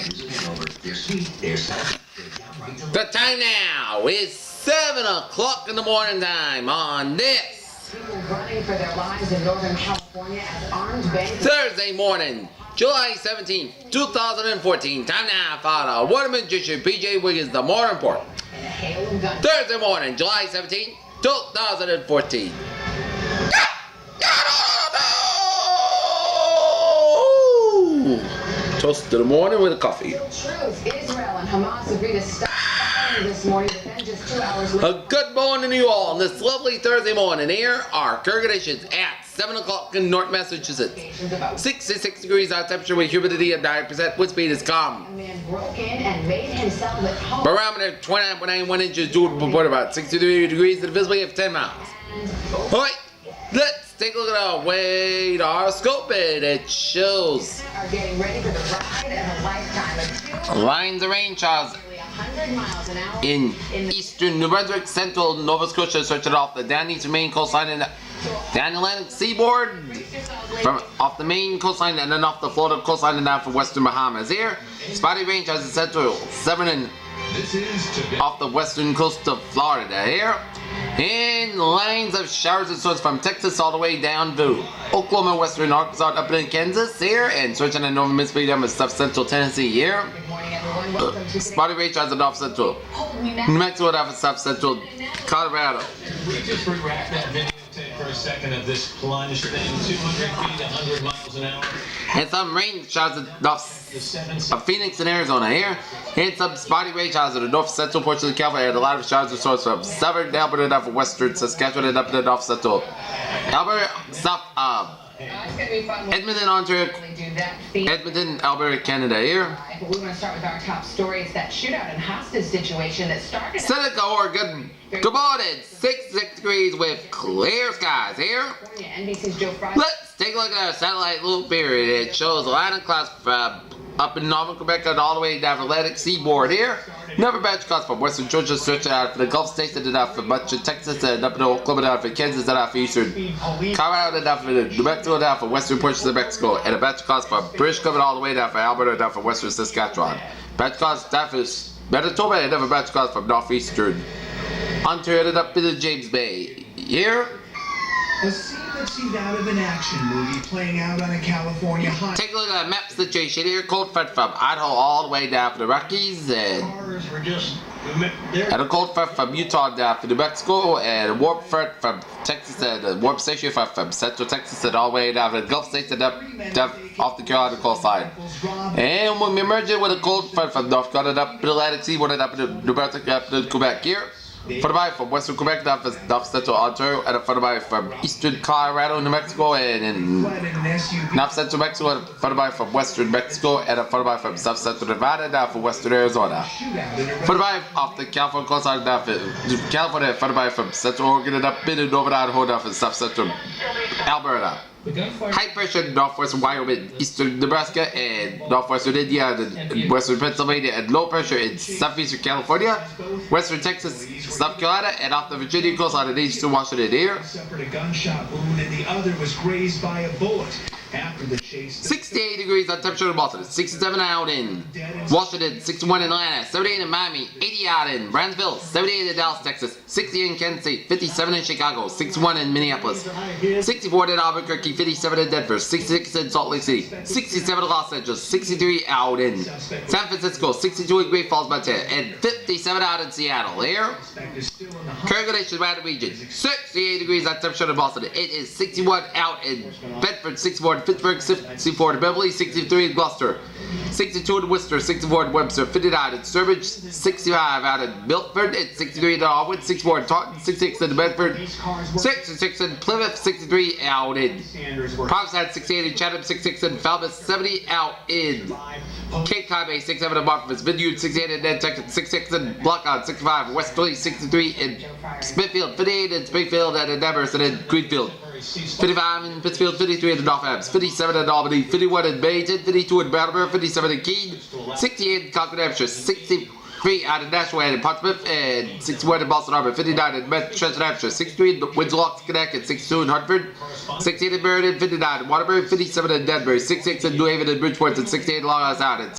The time now is 7 o'clock in the morning time on this People running for their lives in Northern California as armed bandits. Thursday morning, July 17th, 2014. Time now for the Water Magician PJ Wiggins, the more important. Thursday morning, July 17th, 2014. Toast to the morning with a coffee. Truth, Israel and Hamas agree to stop firing this morning, but then just 2 hours later. A good morning to you all on this lovely Thursday morning. Here are current conditions at 7 o'clock in North Massachusetts. 66 degrees our temperature with humidity at 9%. Wind speed is calm. A man broke in and made himself at home. Barometer 29.91 inches. Due to report about 63 degrees and visibility of 10 miles. Alright, let's take a look at our weight, our scope, and it shows. Are getting ready for the ride of a lifetime. Lines of rain showers 100 miles an hour in eastern New Brunswick, central Nova Scotia, stretching off the down eastern Maine coastline and down the Atlantic seaboard, from off the Maine coastline and then off the Florida coastline and down for western Bahamas. Here, spotty rain showers in central, 7 and off the western coast of Florida. Here, and lines of showers and storms from Texas all the way down to Oklahoma, western Arkansas, up in Kansas here, and switching to northern Mississippi down to south central Tennessee here. Good morning, everyone. Welcome to Spotty rain showers in north central New Mexico down to south central Colorado. We just re-rack that videotape for a second of this plunge thing, 200 feet, 100 miles an hour. And some rain showers of Phoenix and Arizona here. And some spotty rain showers in the north central portion of California. And a lot of showers and storms from southern Alberta down for western Saskatchewan and up to the north central Alberta, south It's going to be fun. Edmonton, Ontario, Do that feat. Edmonton, Alberta, Canada here. But we want to start with our top story. It's that shootout and hostage situation that started. Seneca, Oregon. Good morning. 66 degrees with clear skies here. California. NBC's Joe Fry. Let's take a look at our satellite loop here. It shows a line of clouds from up in northern Quebec and all the way down the Atlantic seaboard here. Never batch clouds from western Georgia stretching out for the Gulf States and out for much of Texas and up in Oklahoma down for Kansas and out for eastern Colorado and down for New Mexico down for western portions of Mexico, and a batch of clouds from British Columbia all the way down for Alberta down for western Saskatchewan. Batch of clouds down for Manitoba and never batch of clouds from northeastern Ontario and up into James Bay. Here, A scene that seemed out of an action movie playing out on a California highway. take a look at the map situation here. Cold front from Idaho all the way down for the Rockies, and Cars were just a cold front from Utah down to New Mexico, and a warm front from Texas, and a warm station front from central Texas and all the way down to the Gulf States and up off the Carolina coastline. And we're merging with a cold front from North Carolina up to the Atlantic seaboard and up to New Brunswick up to Quebec here. Followed from western Quebec down to north central Ontario, and followed from eastern Colorado, New Mexico, and in north central Mexico, and followed from western Mexico, and followed from south central Nevada down for western Arizona. Followed off the California coastline down for California, followed from central Oregon and up into northern Idaho down for south central Alberta. High pressure in northwestern Wyoming, eastern Nebraska, and northwestern Indiana, and western Pennsylvania, and low pressure in southeastern California, western Texas, South Carolina, and off the Virginia coastline and eastern Washington here. Suffered a gunshot wound and the other was grazed by a bullet. After the chase, 68 degrees on temperature in Boston, 67 out in Washington, 61 in Atlanta, 78 in Miami, 80 out in Brownsville, 78 in Dallas, Texas, 60 in Kansas City, 57 in Chicago, 61 in Minneapolis, 64 in Albuquerque, 57 in Denver, 66 in Salt Lake City, 67 in Los Angeles, 63 out in San Francisco, 62 in Great Falls, Montana, and 57 out in Seattle. Here, current conditions around the region, 68 degrees on temperature in Boston. It is 61 out in Bedford, 64 in Pittsburgh, 64 in Beverly, 63 in Gloucester, 62 in Worcester, 64 in Webster, 59 in Sturbridge, 65 out in Milford, and 63 in Harwood, 64 in Taunton, 66 in Bedford, 66 in Plymouth, 63 out in Provincetown, 68 in Chatham, 66 in Falmouth, 70 out in Cape Cod Bay, 67 in Martha's Vineyard, 68 in Nantucket, 66 in Blockon, 65 in West Philly, 63 in Smithfield, 58 in Springfield, and in Emerson and Greenfield, 55 in Pittsfield, 53 in Northampton, 57 in Albany, 51 in Bayton, 52 in Brattleboro, 57 in Keene, 68 in Concord, Hampshire, 63 out of Nashua and Portsmouth, and 61 in Boston Harbor, 59 in Manchester, Hampshire, 63 in Windsor, Connecticut, 62 in Hartford, 68 in Meriden, 59 in Waterbury, 57 in Denver, 66 in New Haven and Bridgeport, and 68 in Long Island.